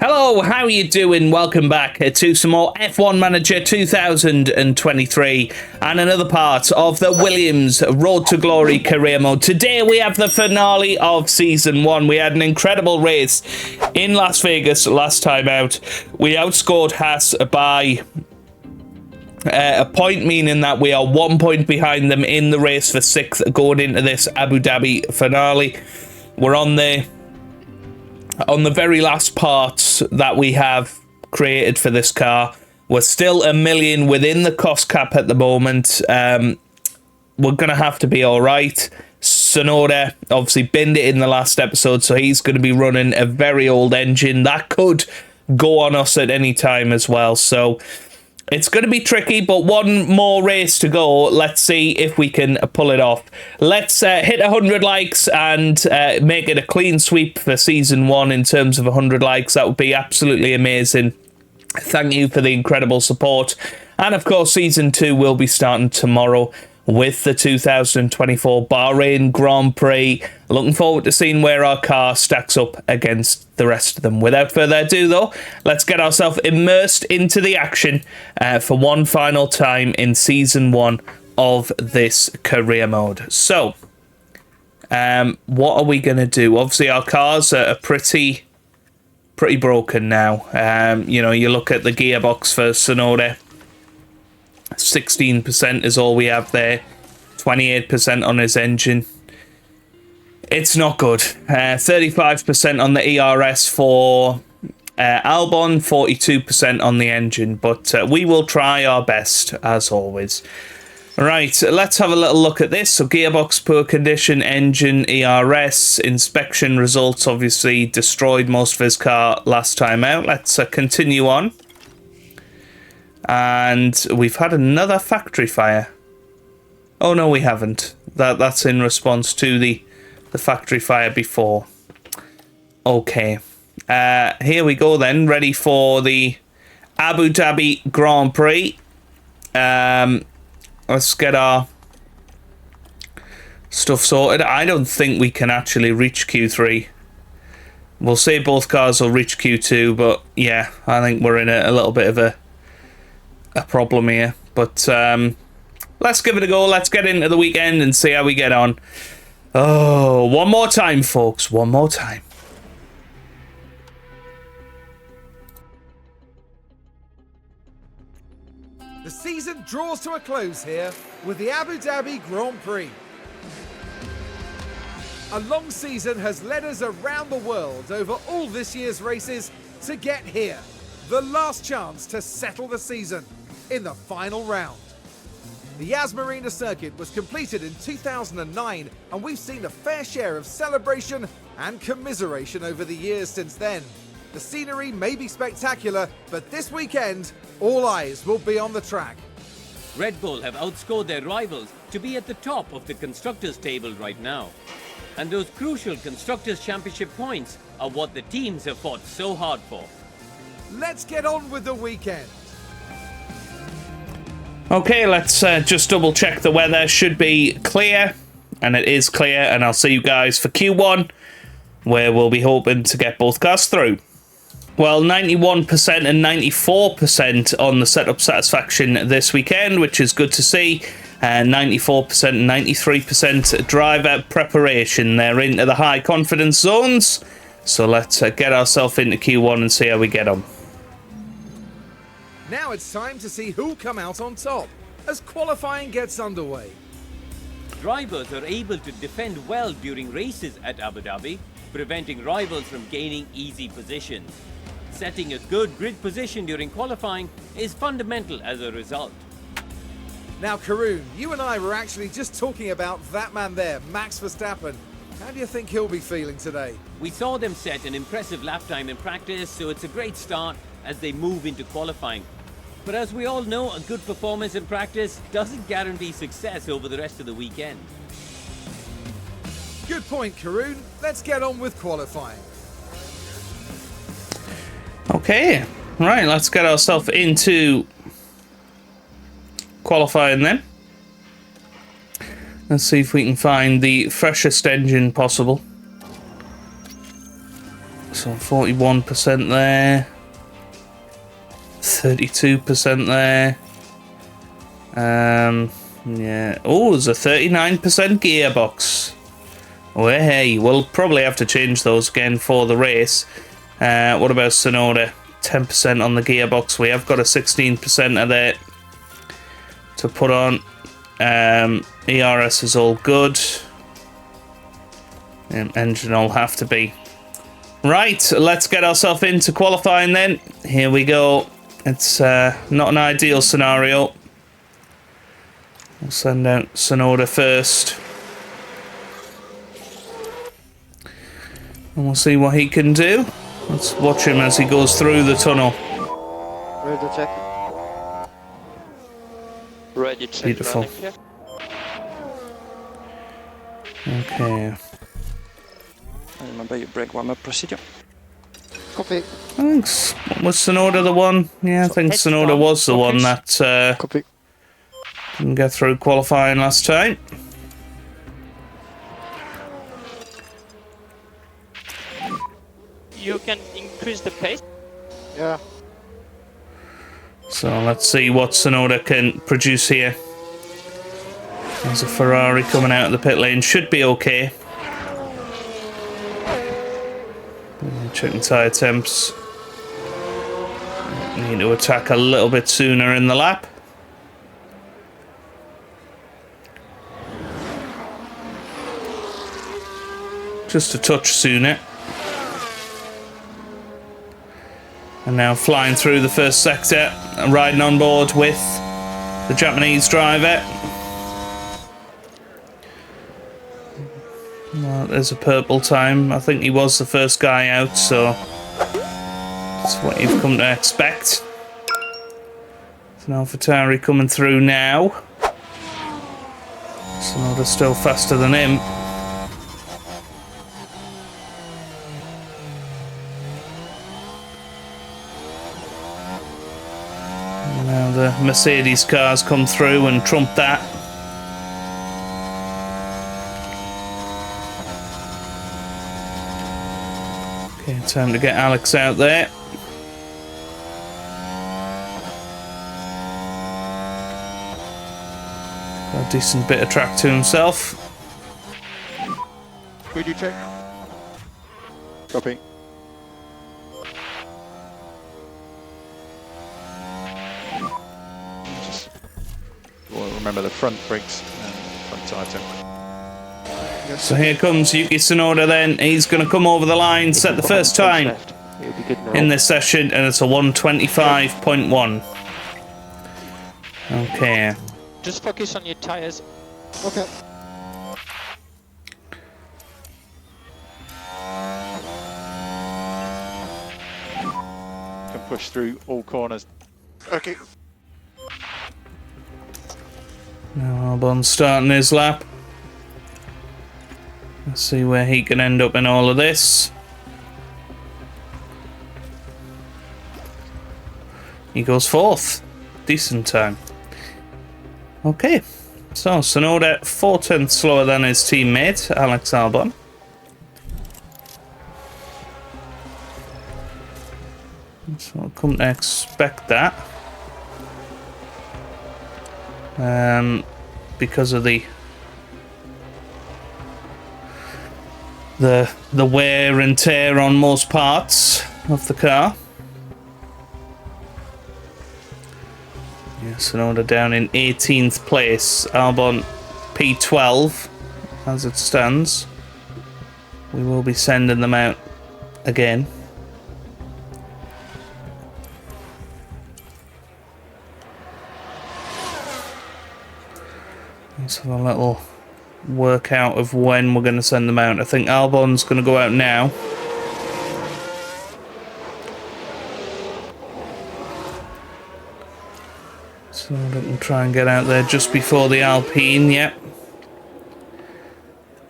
Hello, how are you doing? Welcome back to some more F1 Manager 2023 and another part of the Williams Road to Glory career mode. Today we have the finale of Season 1. We had an incredible race in Las Vegas last time out. We outscored Haas by a point, meaning that we are 1 point behind them in the race for 6th going into this Abu Dhabi finale. We're on the very last parts that we have created for this car. We're still $1 million within the cost cap at the moment. We're going to have to be all right. Sonoda obviously binned it in the last episode, so he's going to be running a very old engine. That could go on us at any time as well. So it's going to be tricky, but one more race to go. Let's see if we can pull it off. Let's hit 100 likes and make it a clean sweep for Season 1 in terms of 100 likes. That would be absolutely amazing. Thank you for the incredible support. And of course, Season 2 will be starting tomorrow with the 2024 Bahrain Grand Prix. Looking forward to seeing where our car stacks up against the rest of them. Without further ado, though, let's get ourselves immersed into the action for one final time in Season 1 of this career mode. So, what are we going to do? Obviously, our cars are pretty broken now. You look at the gearbox for Sonoda. 16% is all we have there. 28% on his engine. It's not good. 35% on the ERS for Albon. 42% on the engine. But we will try our best, as always. Right, let's have a little look at this. So gearbox, poor condition, engine, ERS, inspection results. Obviously destroyed most of his car last time out. Let's continue on. And we've had another factory fire. Oh no, we haven't. That's in response to the factory fire before. Okay. Here we go then. Ready for the Abu Dhabi Grand Prix. Let's get our stuff sorted. I don't think we can actually reach Q3. We'll say both cars will reach Q2, but yeah, I think we're in a little bit of a problem here, but let's give it a go. Let's get into the weekend and see how we get on. Oh, one more time, folks, one more time. The season draws to a close here with the Abu Dhabi Grand Prix. A long season has led us around the world over all this year's races to get here. The last chance to settle the season in the final round. The Yas Marina circuit was completed in 2009, and we've seen a fair share of celebration and commiseration over the years since then. The scenery may be spectacular, but this weekend, all eyes will be on the track. Red Bull have outscored their rivals to be at the top of the Constructors' table right now. And those crucial Constructors' Championship points are what the teams have fought so hard for. Let's get on with the weekend. Okay, let's just double check the weather. Should be clear, and it is clear, and I'll see you guys for Q1, where we'll be hoping to get both cars through. Well, 91% and 94% on the setup satisfaction this weekend, which is good to see. 94% and 93% driver preparation. They're into the high confidence zones, so let's get ourselves into Q1 and see how we get on. Now it's time to see who'll come out on top as qualifying gets underway. Drivers are able to defend well during races at Abu Dhabi, preventing rivals from gaining easy positions. Setting a good grid position during qualifying is fundamental as a result. Now, Karoon, you and I were actually just talking about that man there, Max Verstappen. How do you think he'll be feeling today? We saw them set an impressive lap time in practice, so it's a great start as they move into qualifying. But as we all know, a good performance in practice doesn't guarantee success over the rest of the weekend. Good point, Karoon. Let's get on with qualifying. Okay, right, let's get ourselves into qualifying then. Let's see if we can find the freshest engine possible. So 41% there. 32% there. Yeah. Oh, there's a 39% gearbox. Oh, hey, we'll probably have to change those again for the race. What about Sonoda? 10% on the gearbox. We have got a 16% of that to put on. ERS is all good. And engine will have to be. Right, let's get ourselves into qualifying then. Here we go. It's not an ideal scenario. We'll send out Sonoda first. And we'll see what he can do. Let's watch him as he goes through the tunnel. Ready to check. Ready check. Beautiful. Okay. Remember your brake warm-up procedure. Copy. Thanks. Was Sonoda the one? Yeah, I think Sonoda was the one that Copy. didn't get through qualifying last time. You can increase the pace. Yeah. So let's see what Sonoda can produce here. There's a Ferrari coming out of the pit lane. Should be okay. Checking tyre temps. Need to attack a little bit sooner in the lap. Just a touch sooner. And now flying through the first sector, riding on board with the Japanese driver. Well, there's a purple time. I think he was the first guy out, so that's what you've come to expect. So now Ferrari coming through now. Sonoda's still faster than him. Now the Mercedes cars come through and trump that. Okay, time to get Alex out there. Got a decent bit of track to himself. Could you check? Copy. Well, remember the front brakes and front tyre temp. So here comes Yuki Tsunoda then. He's going to come over the line, set the first time in this session, and it's a 125.1. Okay. Just focus on your tires. Okay. Can push through all corners. Okay. Now Albon's starting his lap. Let's see where he can end up in all of this. He goes fourth. Decent time. Okay. So, Tsunoda 4/10 slower than his teammate, Alex Albon. So, I've come to expect that. Because of the wear and tear on most parts of the car. Yeah, Tsunoda down in 18th place. Albon P12 as it stands. We will be sending them out again. Let's have a little workout of when we're going to send them out. I think Albon's going to go out now. So I can try and get out there just before the Alpine. Yep.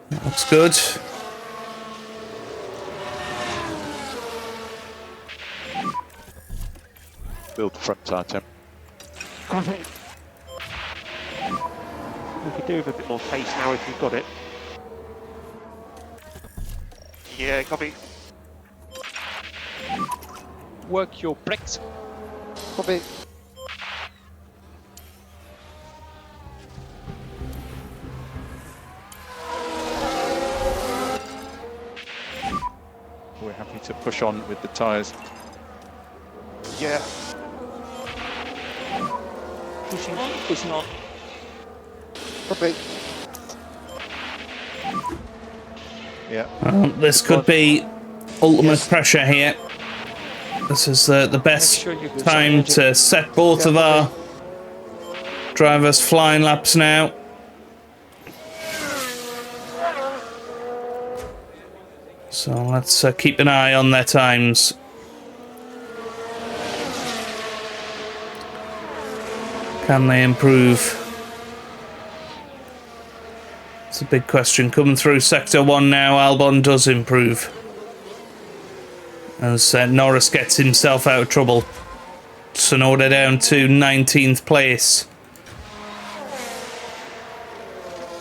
That looks good. Build the front tyre temp. We could do with a bit more pace now if you've got it. Yeah, copy. work your brakes. Copy. We're happy to push on with the tyres. Yeah. Pushing on. Copy. Yeah. This could be ultimate pressure here. This is the best Make sure you get time some to set both of our drivers flying laps now. So let's keep an eye on their times. Can they improve? It's a big question. Coming through Sector 1 now, Albon does improve. As Norris gets himself out of trouble. Tsunoda down to 19th place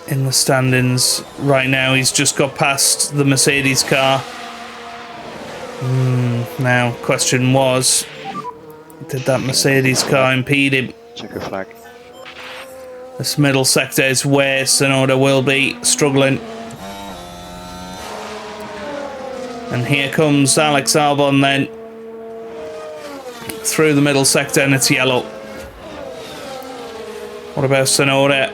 in the standings right now. He's just got past the Mercedes car. Now, question was, did that Mercedes car impede him? Check a flag. This middle sector is where Tsunoda will be struggling. And here comes Alex Albon then. Through the middle sector and it's yellow. What about Tsunoda?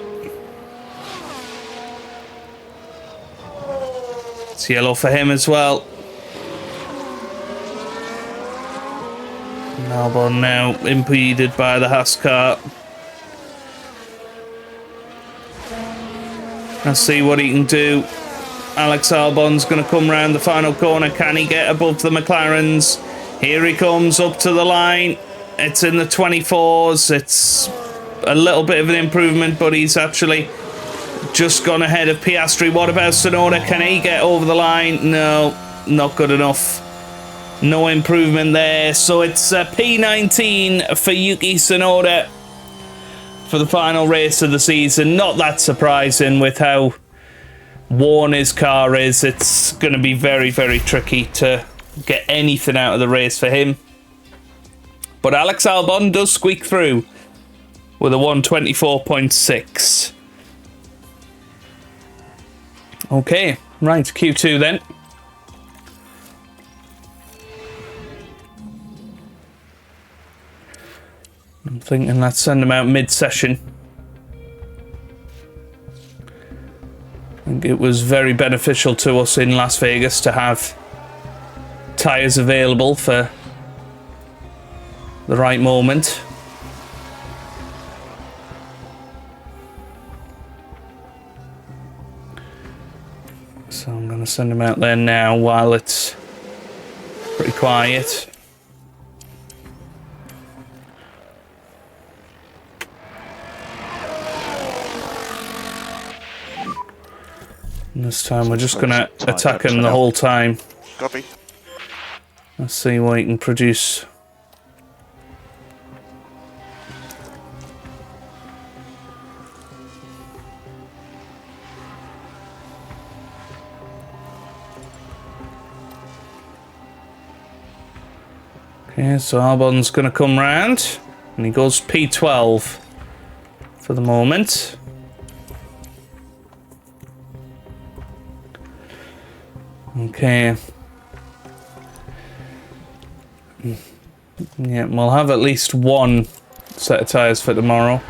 It's yellow for him as well. And Albon now impeded by the Haas car. Let's see what he can do. Alex Albon's going to come round the final corner. Can he get above the McLarens? Here he comes up to the line. It's in the 24s. It's a little bit of an improvement, but he's actually just gone ahead of Piastri. What about Tsunoda? Can he get over the line? No, not good enough. No improvement there. So it's P19 for Yuki Tsunoda for the final race of the season. Not that surprising with how worn his car is. It's going to be very, very tricky to get anything out of the race for him. But Alex Albon does squeak through with a 124.6. Okay, right, Q2 then. I'm thinking let's send him out mid-session. I think it was very beneficial to us in Las Vegas to have tyres available for the right moment. So I'm going to send him out there now while it's pretty quiet. And this time we're just going to attack him the whole time. Copy. Let's see what he can produce. Okay, so Albon's going to come round, and he goes P12 for the moment. Okay. Yeah, we'll have at least one set of tyres for tomorrow.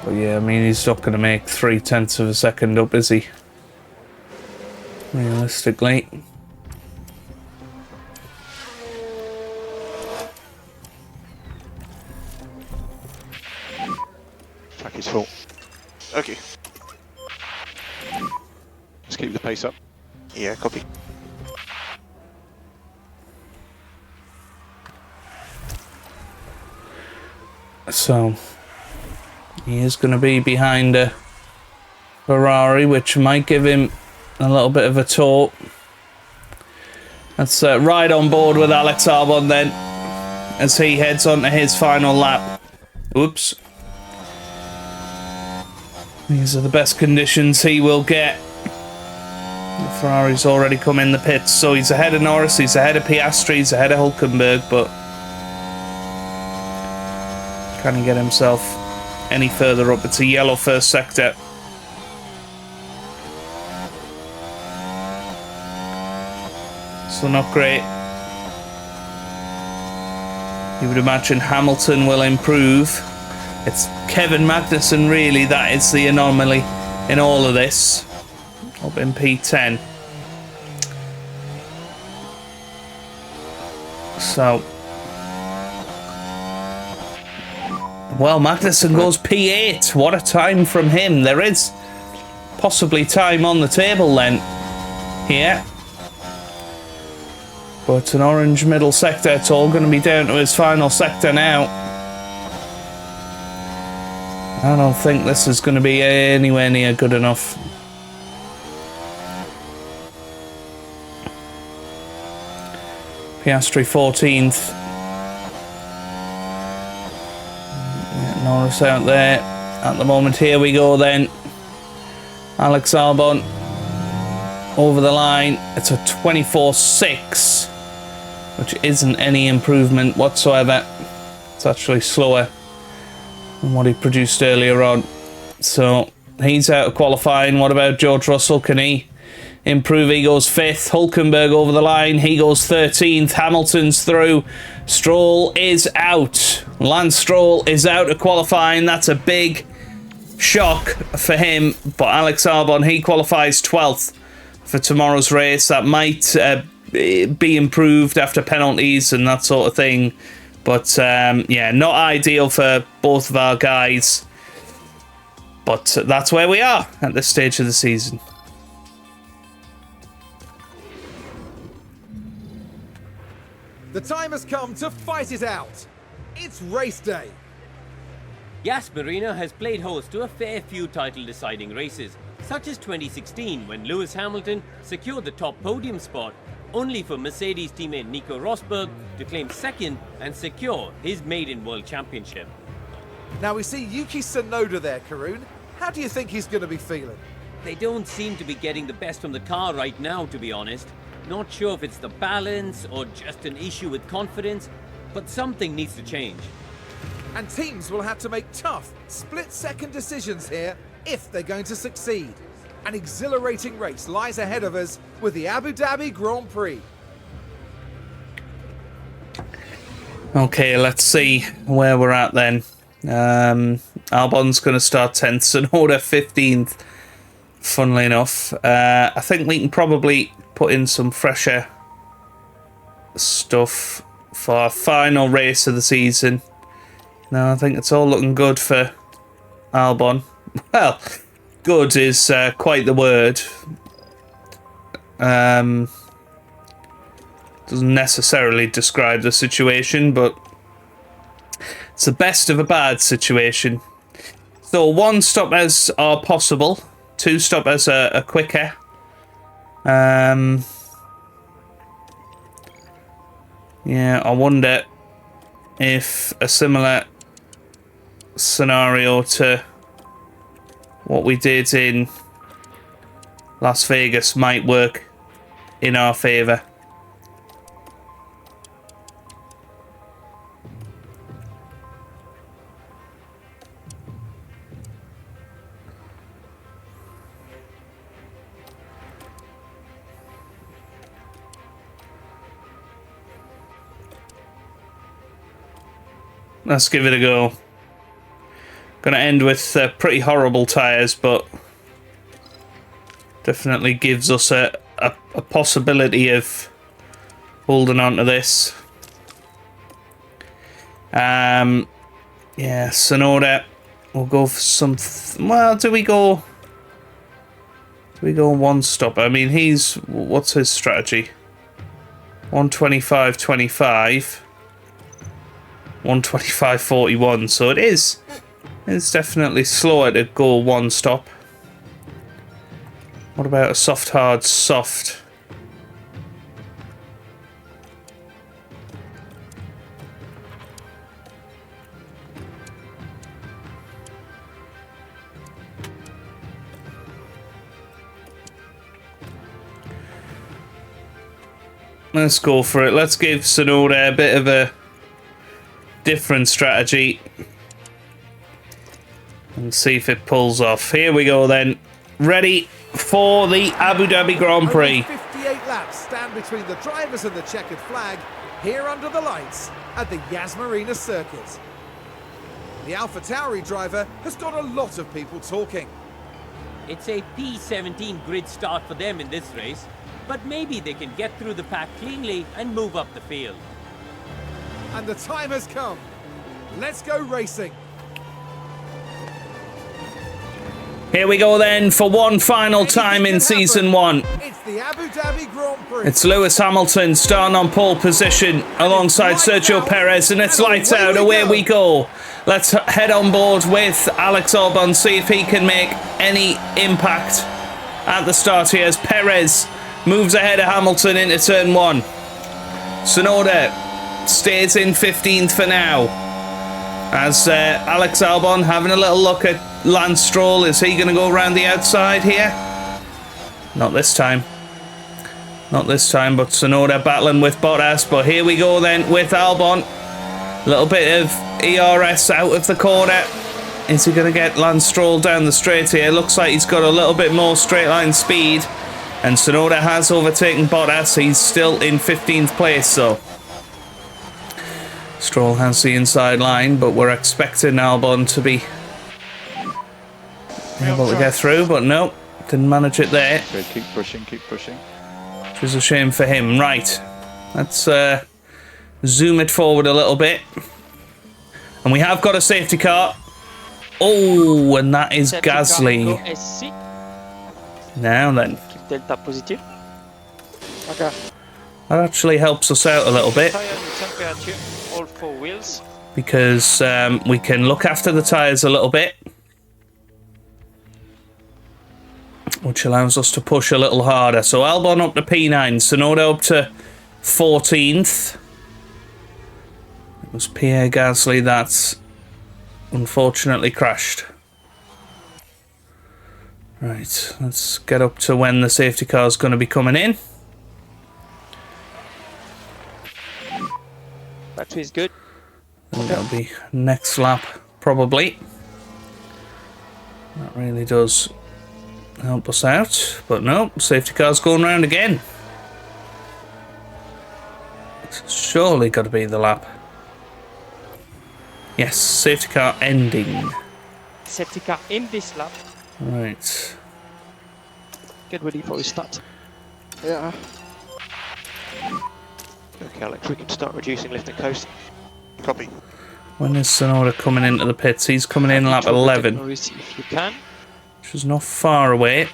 But yeah, I mean, he's not going to make 0.3 of a second up, is he? Realistically. Track is full. Okay. Just keep the pace up. Yeah, copy. So, he is going to be behind a Ferrari, which might give him a little bit of a tow. Let's ride on board with Alex Albon then, as he heads on to his final lap. Oops. These are the best conditions he will get. Ferrari's already come in the pits, so he's ahead of Norris, he's ahead of Piastri, he's ahead of Hülkenberg, but can he get himself any further up? It's a yellow first sector. So not great. You would imagine Hamilton will improve. It's Kevin Magnussen really that is the anomaly in all of this. Up in P10. So, well, Magnussen goes P8. What a time from him. There is possibly time on the table then here. But an orange middle sector, it's all going to be down to his final sector now. I don't think this is going to be anywhere near good enough. Piastri 14th. Yeah, Norris out there at the moment. Here we go then. Alex Albon over the line. It's a 24.6, which isn't any improvement whatsoever. It's actually slower than what he produced earlier on. So he's out of qualifying. What about George Russell? Can he improve? He goes 5th. Hülkenberg over the line. He goes 13th. Hamilton's through. Stroll is out. Lance Stroll is out of qualifying. That's a big shock for him. But Alex Albon, he qualifies 12th for tomorrow's race. That might be improved after penalties and that sort of thing. But yeah, not ideal for both of our guys. But that's where we are at this stage of the season. The time has come to fight it out. It's race day. Yas Marina has played host to a fair few title-deciding races, such as 2016 when Lewis Hamilton secured the top podium spot, only for Mercedes teammate Nico Rosberg to claim 2nd and secure his maiden World Championship. Now we see Yuki Tsunoda there, Karun. How do you think he's going to be feeling? They don't seem to be getting the best from the car right now, to be honest. Not sure if it's the balance or just an issue with confidence, but something needs to change. And teams will have to make tough, split-second decisions here if they're going to succeed. An exhilarating race lies ahead of us with the Abu Dhabi Grand Prix. Okay, let's see where we're at then. Albon's going to start 10th, Tsunoda 15th, funnily enough. I think we can probably put in some fresher stuff for our final race of the season. No, I think it's all looking good for Albon. Well, good is quite the word. Doesn't necessarily describe the situation, but it's the best of a bad situation. So 1 stoppers are possible. 2 stoppers are quicker. Yeah, I wonder if a similar scenario to what we did in Las Vegas might work in our favour. Let's give it a go. Gonna end with pretty horrible tyres, but definitely gives us a possibility of holding on to this. Yeah, Tsunoda. We'll go for some. Well, do we go 1 stop? I mean, what's his strategy? 125.25. 125.41. So it's definitely slower to go 1 stop. What about a soft, hard, soft? Let's go for it. Let's give Tsunoda a bit of a different strategy and see if it pulls off. Here we go then. Ready for the Abu Dhabi Grand Prix. Only 58 laps stand between the drivers and the checkered flag here under the lights at the Yas Marina circuit. The AlphaTauri driver has got a lot of people talking. It's a P17 grid start for them in this race, but maybe they can get through the pack cleanly and move up the field. And the time has come. Let's go racing. Here we go then for one final time in season 1. It's the Abu Dhabi Grand Prix. It's Lewis Hamilton starting on pole position alongside Sergio Perez, and it's lights out. Away we go. Let's head on board with Alex Albon, see if he can make any impact at the start here as Perez moves ahead of Hamilton into turn 1. Tsunoda stays in 15th for now as Alex Albon having a little look at Lance Stroll. Is he going to go around the outside here? Not this time. Not this time, but Tsunoda battling with Bottas. But here we go then with Albon. A little bit of ERS out of the corner. Is he going to get Lance Stroll down the straight here? Looks like he's got a little bit more straight line speed. And Tsunoda has overtaken Bottas. He's still in 15th place, though. Stroll has the inside line, but we're expecting Albon to be able to get through, but no, didn't manage it there. Good, keep pushing, keep pushing. Which is a shame for him. Right, let's zoom it forward a little bit. And we have got a safety car. Oh, and that is Gasly. Now then. Keep delta positive. Okay. That actually helps us out a little bit. Tire temperature, all 4 wheels. Because we can look after the tyres a little bit. Which allows us to push a little harder. So Albon up to P9, Tsunoda up to 14th. It was Pierre Gasly that unfortunately crashed. Right, let's get up to when the safety car is going to be coming in. Battery is good. And that'll be next lap, probably. That really does help us out, but no, safety car's going round again. It's surely got to be the lap. Yes, safety car ending. Safety car in this lap. Right. Get ready for restart. Yeah. Okay, Alex, we can start reducing lift and coast. Copy. When is Tsunoda coming into the pits? He's coming in lap 11, If you can. which is not far away.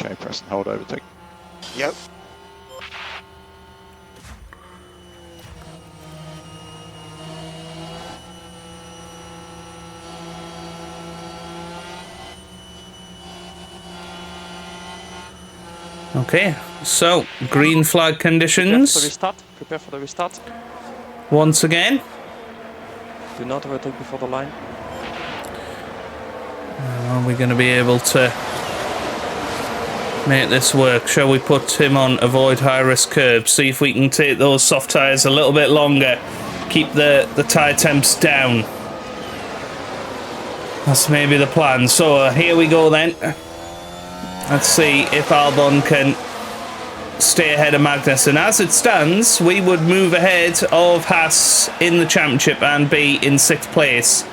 Okay, press and hold overtake. Yep. Okay, so green flag Prepare for the conditions restart. Prepare for the restart. once again. Do not overtake before the line. Are we going to be able to make this work? Shall we put him on avoid high risk curbs? See if we can take those soft tyres a little bit longer. Keep the tyre temps down. That's maybe the plan. So here we go then. Let's see if Albon can stay ahead of Magnussen. As it stands, we would move ahead of Haas in the championship and be in 6th place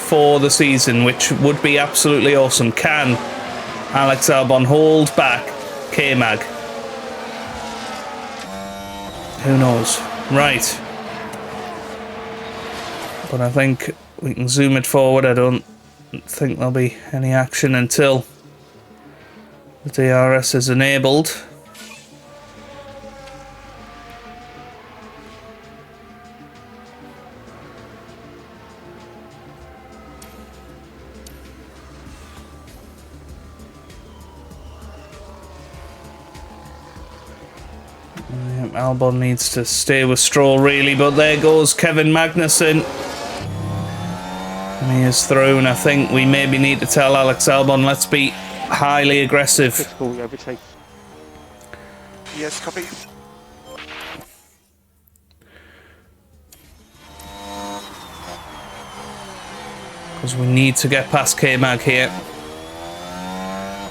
for the season, which would be absolutely awesome. Can Alex Albon hold back K-Mag? Who knows? Right. But I think we can zoom it forward. I don't think there'll be any action until the DRS is enabled. Albon needs to stay with Stroll really, but there goes Kevin Magnussen. And he is through, and I think we maybe need to tell Alex Albon, let's be highly aggressive. Critical overtake. Yes, copy. Because we need to get past K-Mag here.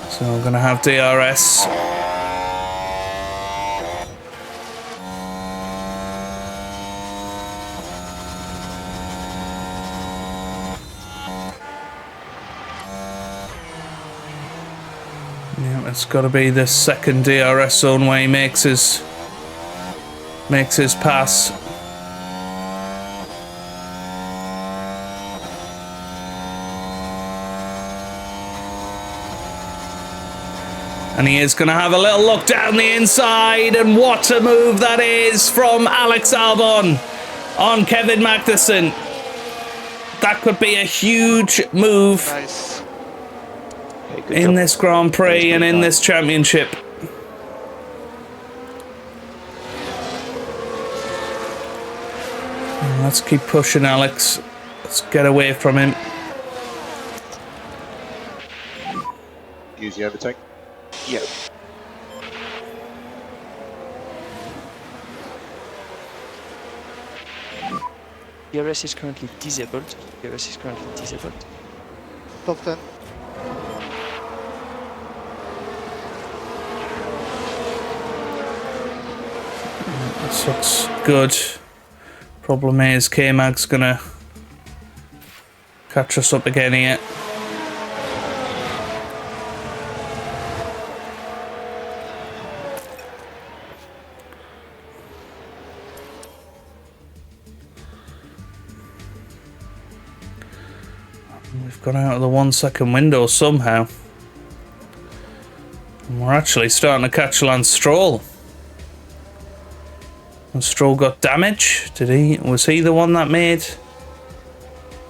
So we're going to have DRS. Yeah, it's got to be the second DRS zone where he makes his pass. And he is going to have a little look down the inside, and what a move that is from Alex Albon on Kevin Magnussen. That could be a huge move. Nice. Okay, good In job. this Grand Prix and in this championship. Let's keep pushing, Alex. Let's get away from him. Use the overtake. Yeah. DRS is currently disabled. DRS is currently disabled. Top 10. This looks good. Problem is, K-Mag's gonna catch us up again here. We've got out of the 1 second window somehow. And we're actually starting to catch Lance Stroll. And Stroll got damage. Was he the one that made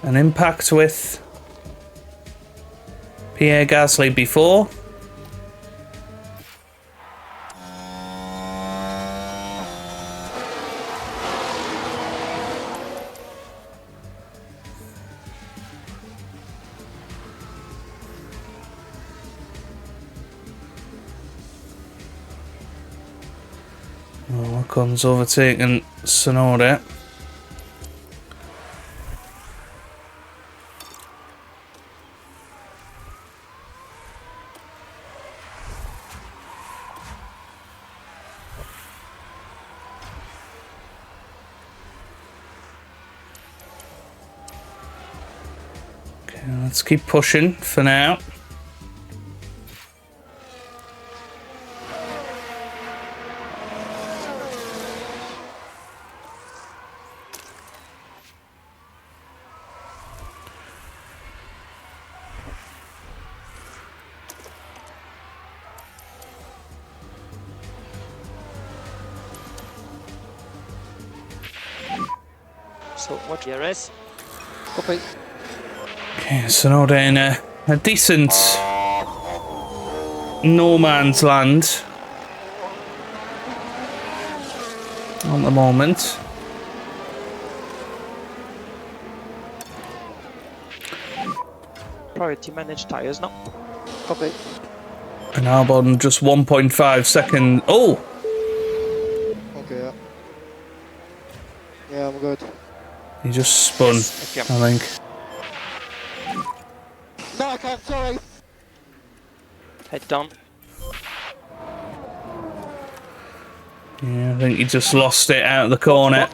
an impact with Pierre Gasly before? Ocon's overtaken Tsunoda. Okay, let's keep pushing for now. So what DRS? Copy. Okay, Tsunoda in a decent no man's land at the moment. Priority manage tires now. Copy. And Albon just 1.5 seconds. Oh! Okay, yeah. Yeah, I'm good. He just spun, I think. No, I can't, sorry. Head down. Yeah, I think he just lost it out of the corner.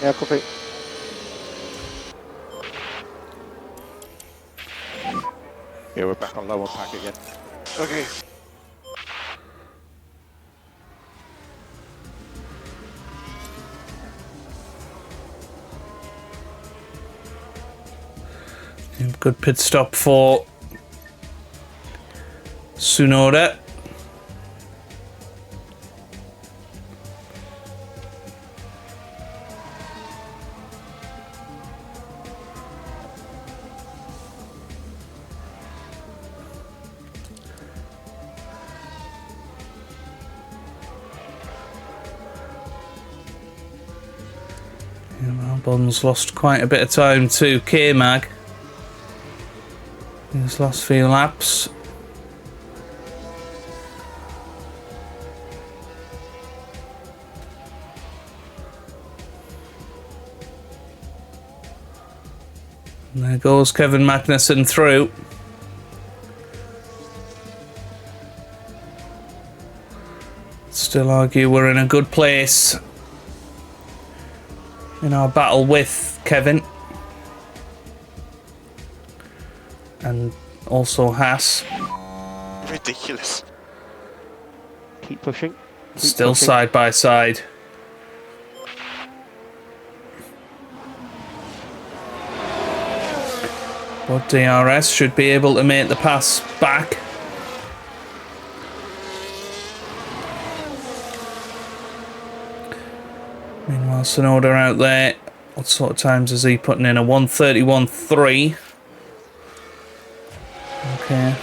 Yeah, copy. Yeah, we're back on low on pack again. Okay. Good pit stop for Tsunoda. Albon's lost quite a bit of time to K-Mag. These last few laps. And there goes Kevin Magnussen through. Still argue we're in a good place in our battle with Kevin. And also Haas. Ridiculous. Keep pushing. Keep Still pushing. side by side. But DRS should be able to make the pass back. Meanwhile, Tsunoda out there. What sort of times is he putting in? A 1:31.3. Okay,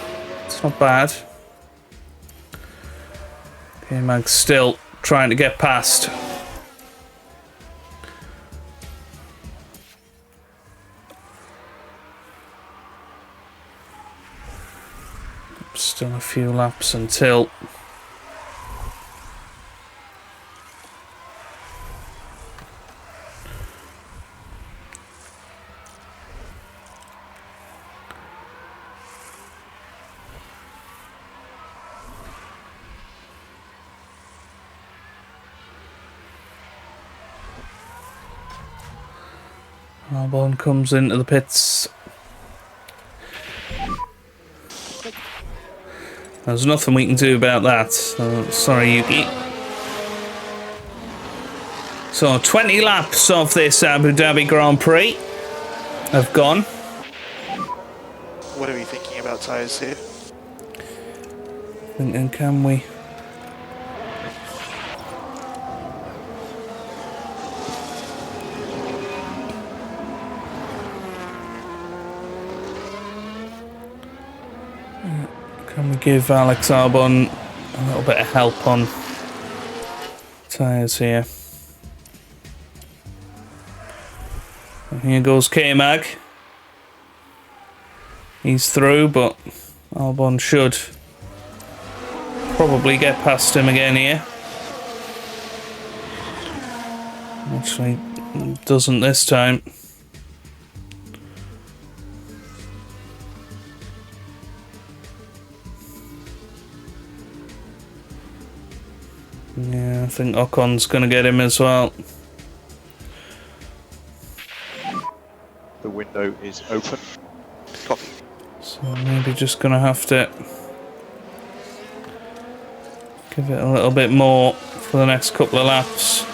it's not bad. Okay, Mag's still trying to get past. Still a few laps until Albon comes into the pits. There's nothing we can do about that. Sorry, Yuki. So 20 laps of this Abu Dhabi Grand Prix have gone. What are we thinking about tyres here? Thinking, can we? Can we give Alex Albon a little bit of help on tyres here? And here goes K-Mag. He's through, but Albon should probably get past him again here. Actually, doesn't this time. Yeah, I think Ocon's going to get him as well. The window is open. Copy. So maybe just going to have to give it a little bit more for the next couple of laps.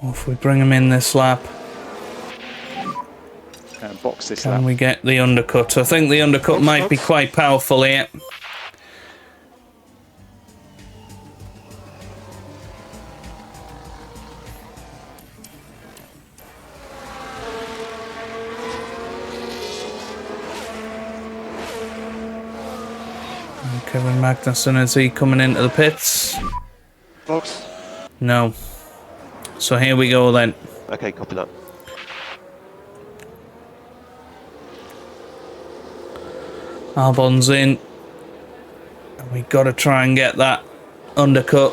Or if we bring him in this lap, And box this can lap. we get the undercut? I think the undercut might be quite powerful here. And Kevin Magnussen, is he coming into the pits? Box. No. So here we go then. Okay, copy that. Albon's in. And we got to try and get that undercut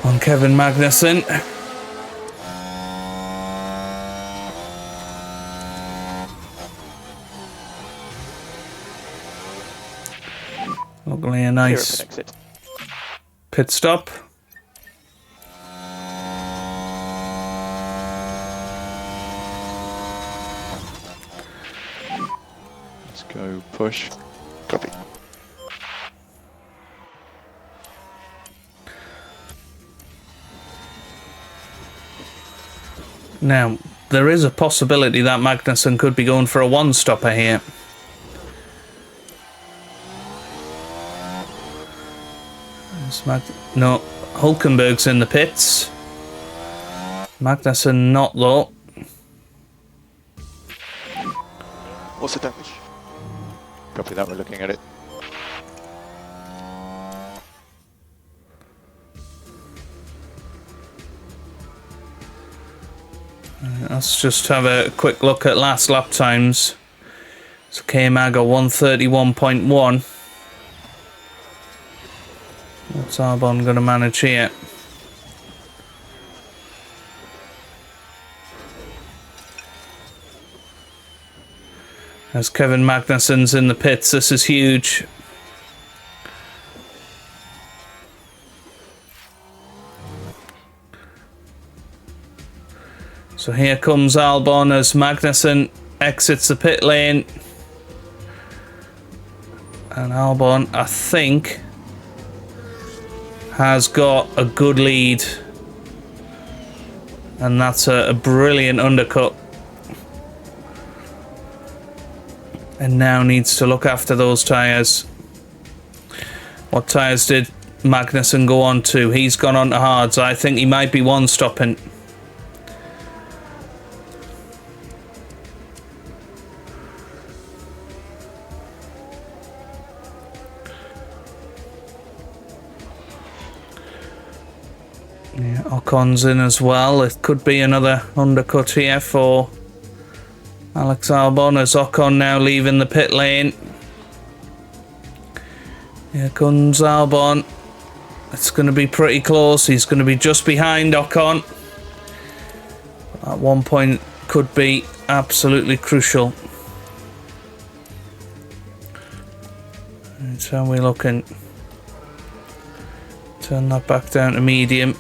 on Kevin Magnussen. Luckily a nice Exit. pit stop. Let's go push. Copy. Now, there is a possibility that Magnussen could be going for a one-stopper here. No, Hulkenberg's in the pits. Magnussen not though. What's the damage? Copy that, we're looking at it. Let's just have a quick look at last lap times. So K-Mag are 131.1. What's Albon going to manage here? As Kevin Magnussen's in the pits, this is huge. So here comes Albon as Magnussen exits the pit lane. And Albon, I think, has got a good lead. And that's a brilliant undercut. And now needs to look after those tyres. What tyres did Magnussen go on to? He's gone on to hards. I think he might be one stopping. Yeah, Ocon's in as well. It could be another undercut here for Alex Albon as Ocon now leaving the pit lane. Here comes Albon. It's going to be pretty close. He's going to be just behind Ocon. At one point could be absolutely crucial. Right, how are we looking? Turn that back down to medium.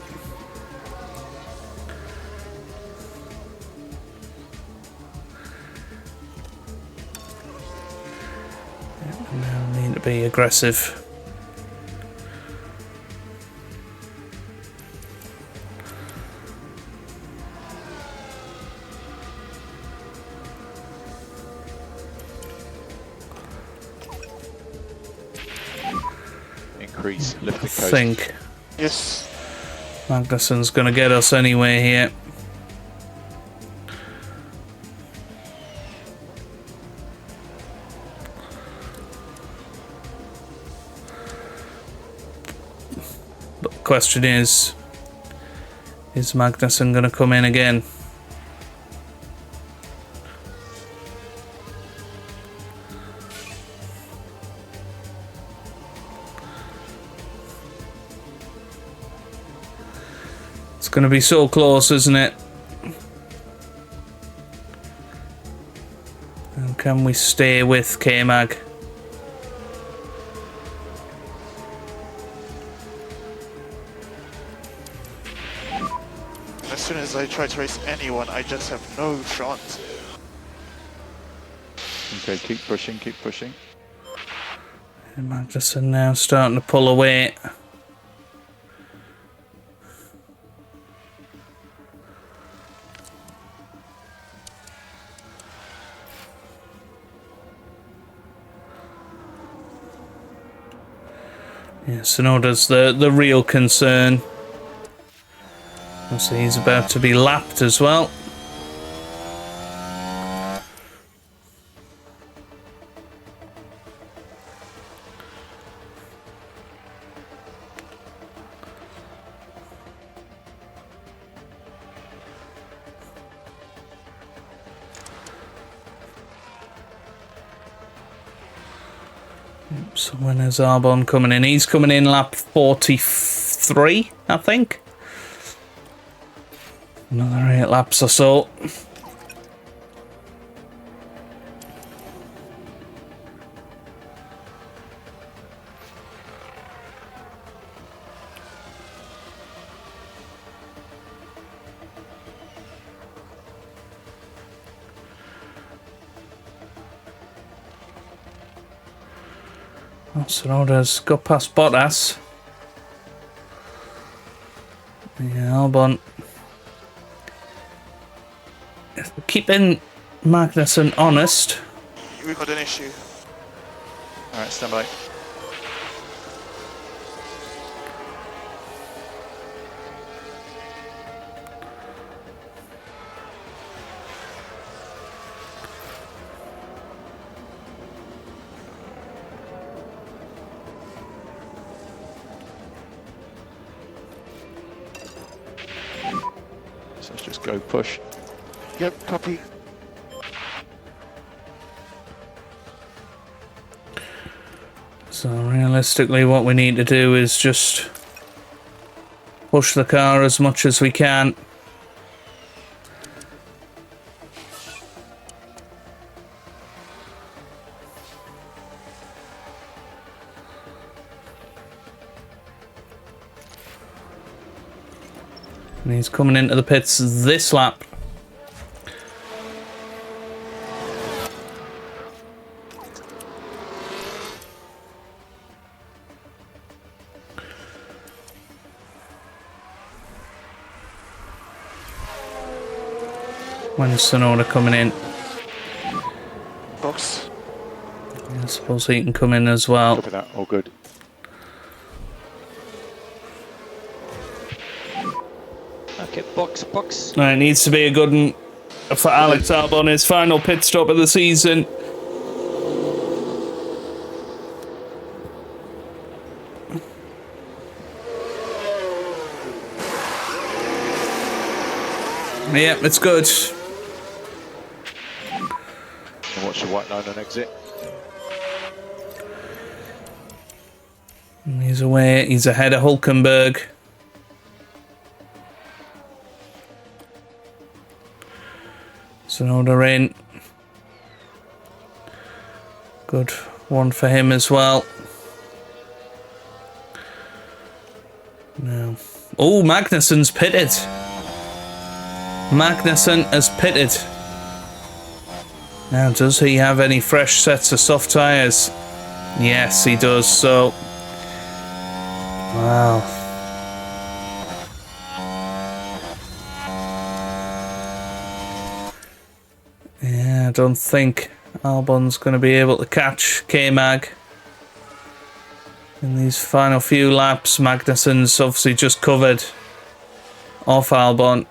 Now need to be aggressive. Increase lifting I coast. think Yes. Magnussen's going to get us anyway here. But the question is Magnussen going to come in again? It's going to be so close, isn't it? And can we stay with K-Mag? As soon as I try to race anyone, I just have no chance. Okay, keep pushing, keep pushing. And Magnussen now starting to pull away. Yeah, Sonoda's the real concern. So he's about to be lapped as well. So when is Albon coming in? He's coming in lap 43, I think. Another 8 laps or so. Sonoda's got past Bottas. Yeah, Albon. If we're keeping Magnussen honest. We've got an issue. Alright, stand by. Go push. Yep, copy. So realistically, what we need to do is just push the car as much as we can. And he's coming into the pits this lap. When's Sonoda coming in? Box. I suppose he can come in as well. Copy that. All good. Okay, box. It needs to be a good one for Alex Albon, his final pit stop of the season. Yep, it's good. And watch the white line on exit. And he's away. He's ahead of Hulkenberg. Sonoda in. Good one for him as well. No. Oh, Magnussen's pitted. Magnussen has pitted. Now, does he have any fresh sets of soft tyres? Yes, he does. So, wow. Yeah, I don't think Albon's going to be able to catch K-Mag in these final few laps. Magnussen's obviously just covered off Albon.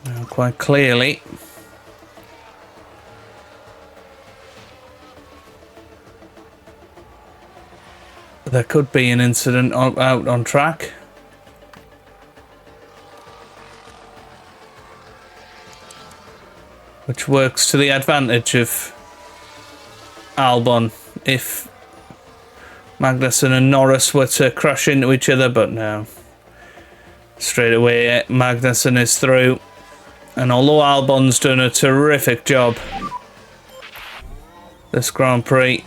Now, quite clearly, there could be an incident out on track. Which works to the advantage of Albon if Magnussen and Norris were to crash into each other, but no. Straight away, Magnussen is through. And although Albon's done a terrific job this Grand Prix,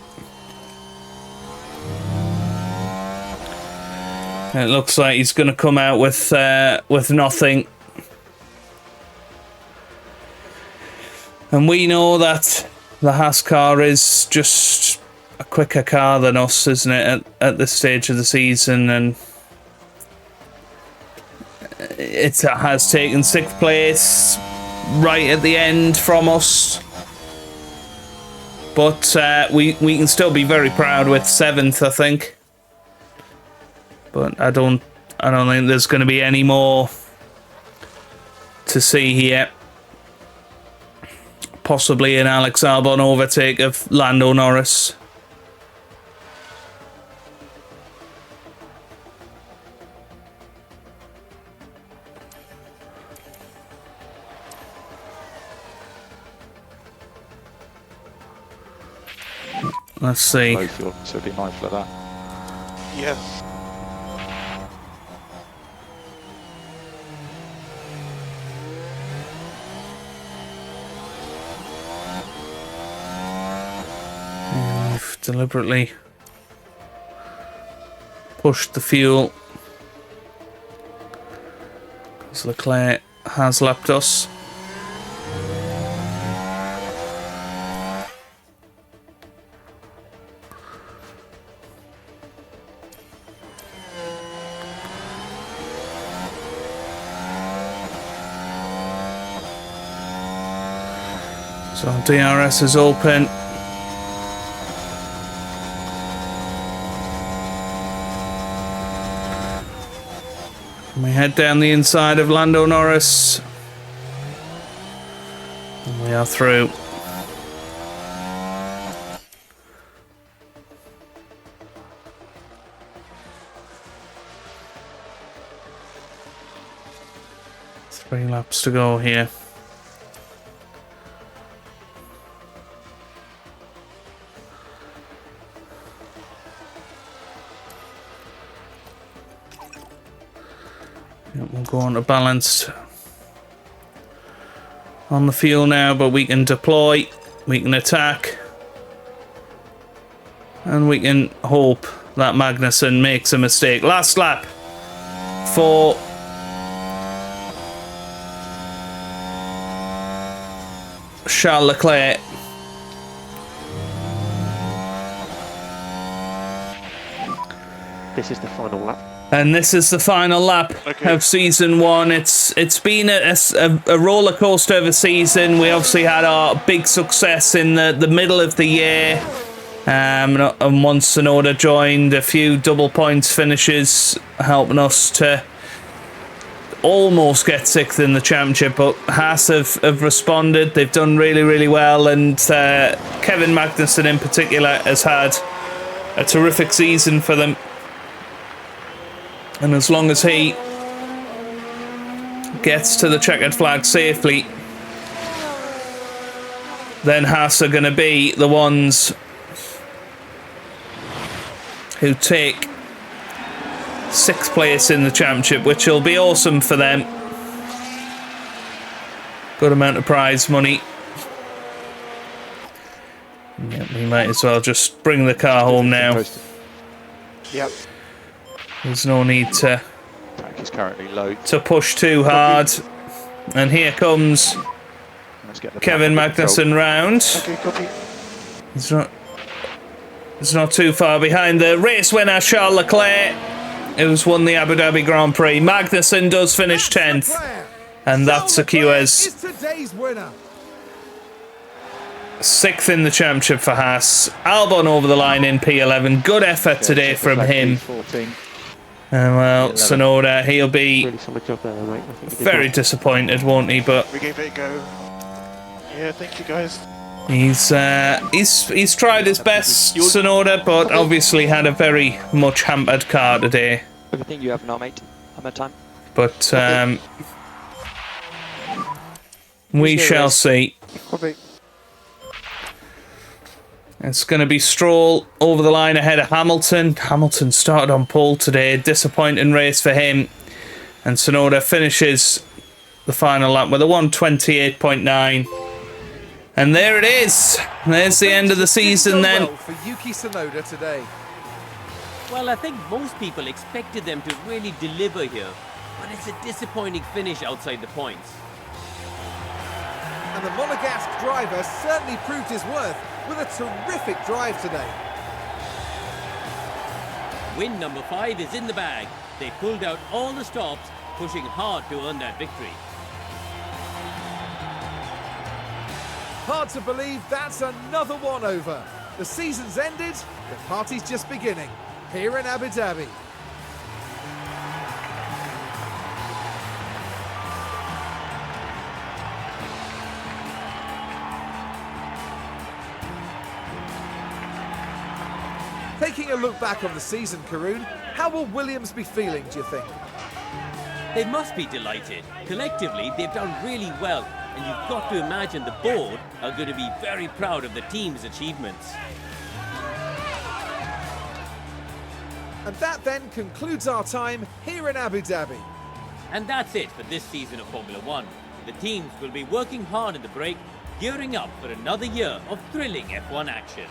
it looks like he's going to come out with nothing. And we know that the Haas car is just a quicker car than us, isn't it, at this stage of the season, and it has taken 6th place right at the end from us. But we can still be very proud with 7th, I think. But I don't think there's going to be any more to see here. Possibly an Alex Albon overtake of Lando Norris. Let's see. Both of them, so be mindful of that. Yeah. We've deliberately pushed the fuel because Leclerc has lapped us. So DRS is open. And we head down the inside of Lando Norris. And we are through. 3 laps to go here. We'll go on to balanced on the fuel now, but we can deploy, we can attack, and we can hope that Magnussen makes a mistake. Last lap for Charles Leclerc. This is the final lap. And this is the final lap of season 1. It's been a roller coaster of a season. We obviously had our big success in the middle of the year. And once Tsunoda joined, a few double points finishes, helping us to almost get 6th in the championship. But Haas have responded. They've done really, really well. And Kevin Magnussen in particular has had a terrific season for them. And as long as he gets to the checkered flag safely, then Haas are going to be the ones who take 6th place in the championship, which will be awesome for them. Good amount of prize money. Yeah, we might as well just bring the car home now. Yep. There's no need to Track is currently low. push too hard. And here comes Let's get the Kevin Magnussen round. Okay, copy. He's not too far behind the race winner, Charles Leclerc, who's won the Abu Dhabi Grand Prix. Magnussen does finish 10th, and that secures Is today's winner. 6th in the championship for Haas. Albon over the line in P11. Good effort today from him. 14. And well, Tsunoda, he'll be Really solid job there, mate. I think you did very well. disappointed, won't he? But We gave it a go. Yeah, thank you guys. he's tried his best, Tsunoda, but obviously had a very much hampered car today. Everything you have now, mate. I'm at time. But we shall see. Copy. It's going to be Stroll over the line ahead of Hamilton. Hamilton started on pole today. Disappointing race for him. And Tsunoda finishes the final lap with a 1:28.9. And there it is. There's the end of the season then. Well for Yuki Tsunoda today. Well, I think most people expected them to really deliver here, but it's a disappointing finish outside the points. And the Monegasque driver certainly proved his worth with a terrific drive today. Win number 5 is in the bag. They pulled out all the stops, pushing hard to earn that victory. Hard to believe that's another one over. The season's ended, the party's just beginning here in Abu Dhabi. Taking a look back on the season, Karun, how will Williams be feeling, do you think? They must be delighted. Collectively, they've done really well, and you've got to imagine the board are going to be very proud of the team's achievements. And that then concludes our time here in Abu Dhabi. And that's it for this season of Formula One. The teams will be working hard at the break, gearing up for another year of thrilling F1 action.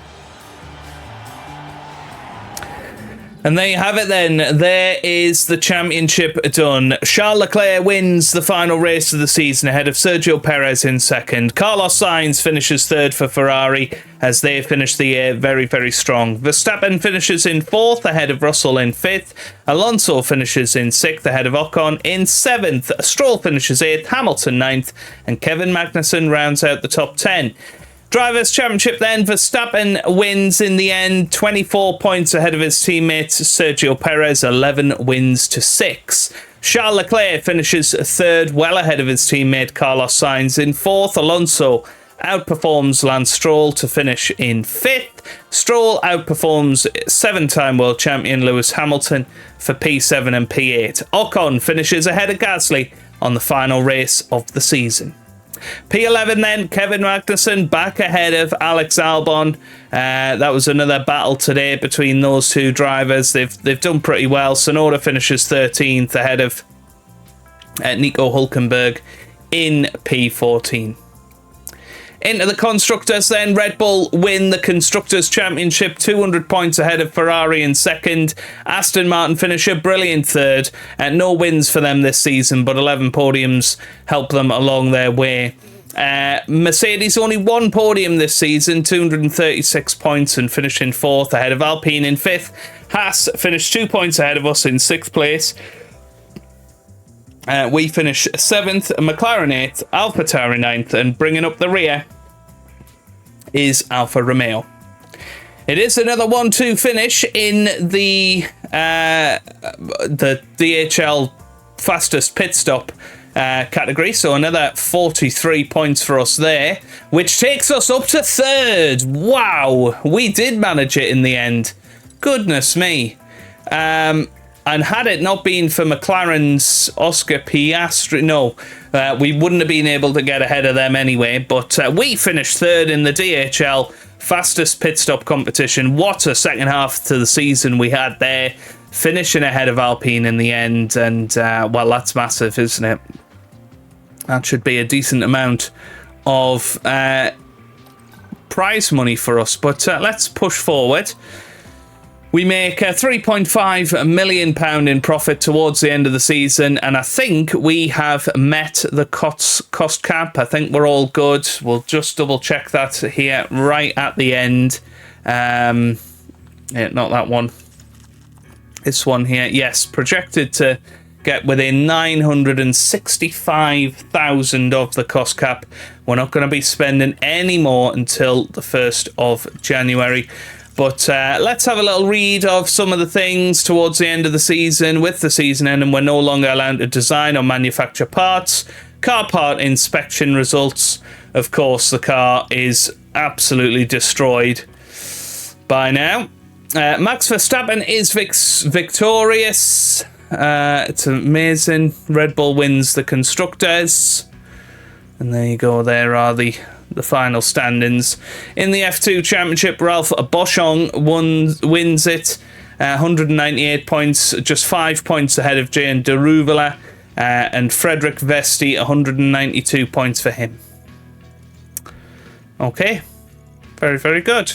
And there you have it then. There is the championship done. Charles Leclerc wins the final race of the season ahead of Sergio Perez in second. Carlos Sainz finishes third for Ferrari as they finish the year very, very strong. Verstappen finishes in fourth ahead of Russell in fifth. Alonso finishes in sixth ahead of Ocon in seventh. Stroll finishes eighth, Hamilton ninth, and Kevin Magnussen rounds out the top 10. Drivers' Championship then, Verstappen wins in the end, 24 points ahead of his teammate Sergio Perez, 11 wins to 6. Charles Leclerc finishes third, well ahead of his teammate Carlos Sainz. In fourth, Alonso outperforms Lance Stroll to finish in fifth. Stroll outperforms seven-time world champion Lewis Hamilton for P7 and P8. Ocon finishes ahead of Gasly on the final race of the season. P11 then, Kevin Magnussen back ahead of Alex Albon. That was another battle today between those two drivers. They've done pretty well. Tsunoda finishes 13th ahead of Nico Hülkenberg in P14. Into the Constructors then, Red Bull win the Constructors' Championship, 200 points ahead of Ferrari in second. Aston Martin finish a brilliant third. No wins for them this season, but 11 podiums help them along their way. Mercedes only one podium this season, 236 points, and finishing fourth ahead of Alpine in fifth. Haas finished 2 points ahead of us in sixth place. We finish 7th, McLaren 8th, AlphaTauri 9th, and bringing up the rear is Alfa Romeo. It is another 1-2 finish in the DHL fastest pit stop category, so another 43 points for us there, which takes us up to third. Wow, we did manage it in the end. Goodness me. And had it not been for McLaren's Oscar Piastri, we wouldn't have been able to get ahead of them anyway. But we finished third in the DHL fastest pit stop competition. What a second half to the season we had there, finishing ahead of Alpine in the end. And, well, that's massive, isn't it? That should be a decent amount of prize money for us. But let's push forward. We make £3.5 million in profit towards the end of the season, and I think we have met the cost cap. I think we're all good. We'll just double check that here right at the end. Yeah, not that one. This one here. Yes, projected to get within 965,000 of the cost cap. We're not going to be spending any more until the 1st of January. But let's have a little read of some of the things towards the end of the season. With the season ending, we're no longer allowed to design or manufacture parts. Car part inspection results. Of course, the car is absolutely destroyed by now. Max Verstappen is victorious. It's amazing. Red Bull wins the Constructors. And there you go. There are the final standings. In the F2 Championship, Ralph Boschung wins it. 198 points, just 5 points ahead of Jean Deruvala. And Frederick Vesti, 192 points for him. Okay. Very, very good.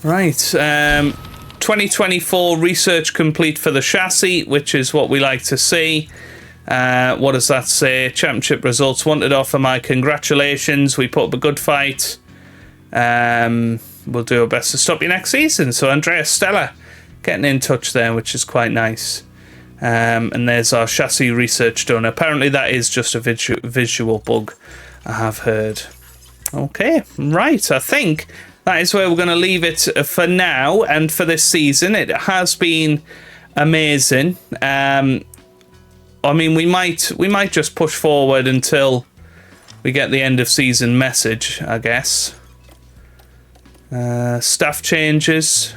Right. 2024 research complete for the chassis, which is what we like to see. What does that say? Championship results. Wanted to offer my congratulations. We put up a good fight. We'll do our best to stop you next season. So Andrea Stella getting in touch there, which is quite nice. And there's our chassis research done. Apparently that is just a visual bug, I have heard. Okay, right. I think that is where we're going to leave it for now and for this season. It has been amazing. I mean, we might just push forward until we get the end of season message, I guess. Staff changes.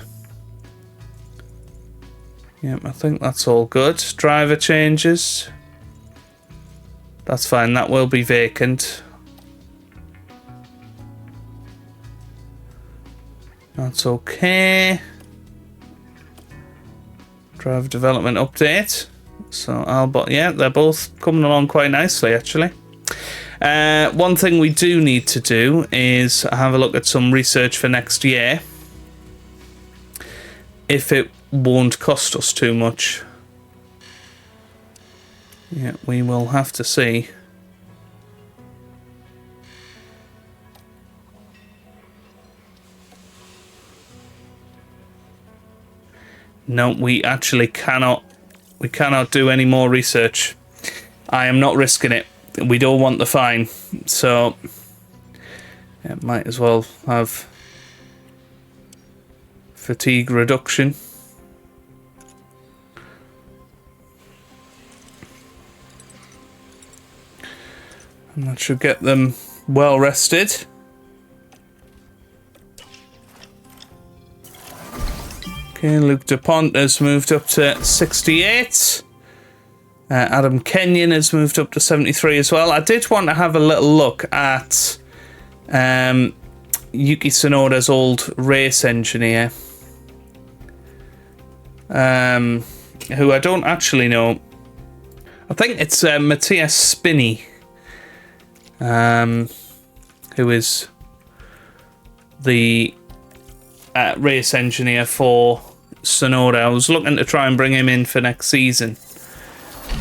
Yep, I think that's all good. Driver changes. That's fine, that will be vacant. That's okay. Driver development update. So Albot, yeah, they're both coming along quite nicely, actually. One thing we do need to do is have a look at some research for next year. If it won't cost us too much. Yeah, we will have to see. No, we actually cannot. We cannot do any more research. I am not risking it. We don't want the fine. So, yeah, might as well have fatigue reduction. And that should get them well rested. Okay, Luke DuPont has moved up to 68. Adam Kenyon has moved up to 73 as well. I did want to have a little look at Yuki Tsunoda's old race engineer, who I don't actually know. I think it's Matthias Spinney, who is the race engineer for Tsunoda. I was looking to try and bring him in for next season,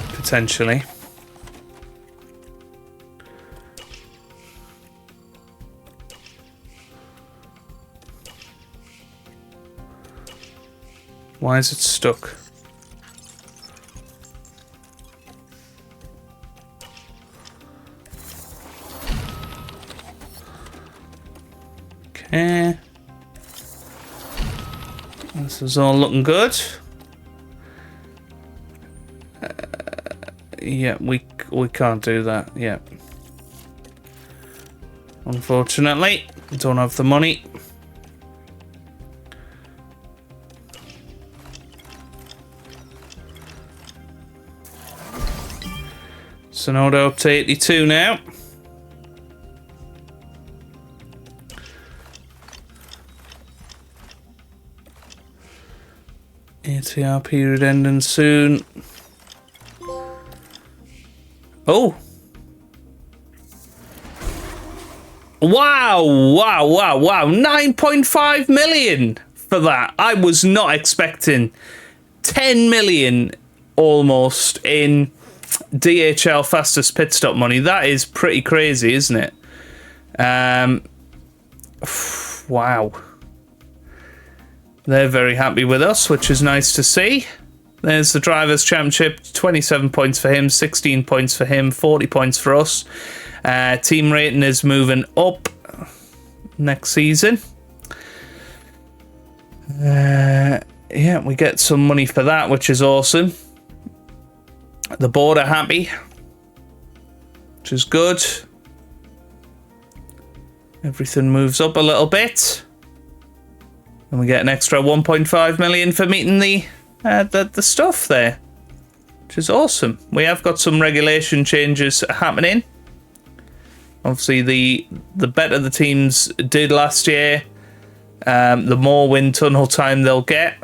potentially. Why is it stuck? Okay. This is all looking good. Yeah, we can't do that. Yeah. Unfortunately, we don't have the money. Tsunoda up to 82 now. ATR period ending soon. Oh! Wow! 9.5 million for that. I was not expecting 10 million almost in DHL fastest pit stop money. That is pretty crazy, isn't it? Wow. They're very happy with us, which is nice to see. There's the Drivers' Championship. 27 points for him, 16 points for him, 40 points for us. Team rating is moving up next season. Yeah, we get some money for that, which is awesome. The board are happy, which is good. Everything moves up a little bit. And we get an extra 1.5 million for meeting the stuff there, which is awesome. We have got some regulation changes happening. Obviously, the better the teams did last year, the more wind tunnel time they'll get,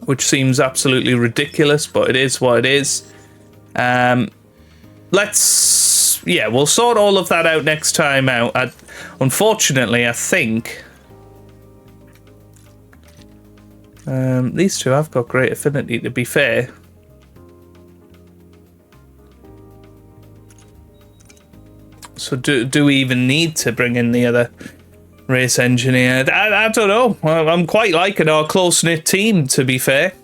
which seems absolutely ridiculous, but it is what it is. We'll sort all of that out next time out. Unfortunately, I think these two have got great affinity, to be fair. So do we even need to bring in the other race engineer? I don't know. I'm quite liking our close-knit team, to be fair.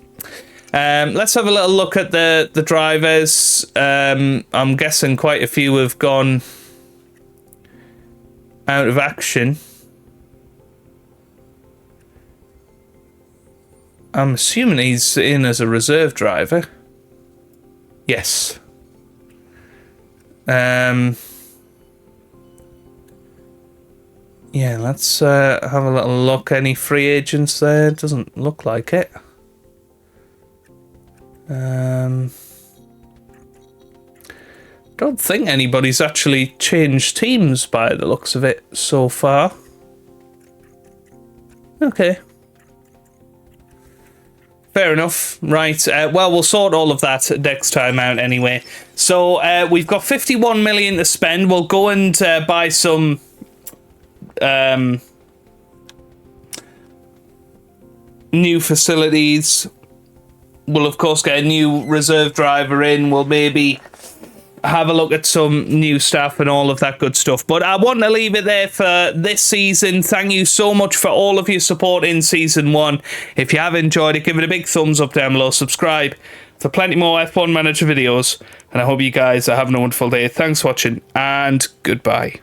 Let's have a little look at the drivers. I'm guessing quite a few have gone out of action. I'm assuming he's in as a reserve driver. Yes. Yeah, let's have a little look. Any free agents there? Doesn't look like it. Don't think anybody's actually changed teams by the looks of it so far. Okay. Fair enough. Right. Well, we'll sort all of that next time out anyway. So we've got 51 million to spend. We'll go and buy some new facilities. We'll, of course, get a new reserve driver in. We'll maybe have a look at some new staff and all of that good stuff. But I want to leave it there for this season. Thank you so much for all of your support in Season 1. If you have enjoyed it, give it a big thumbs up down below. Subscribe for plenty more F1 Manager videos. And I hope you guys are having a wonderful day. Thanks for watching, and goodbye.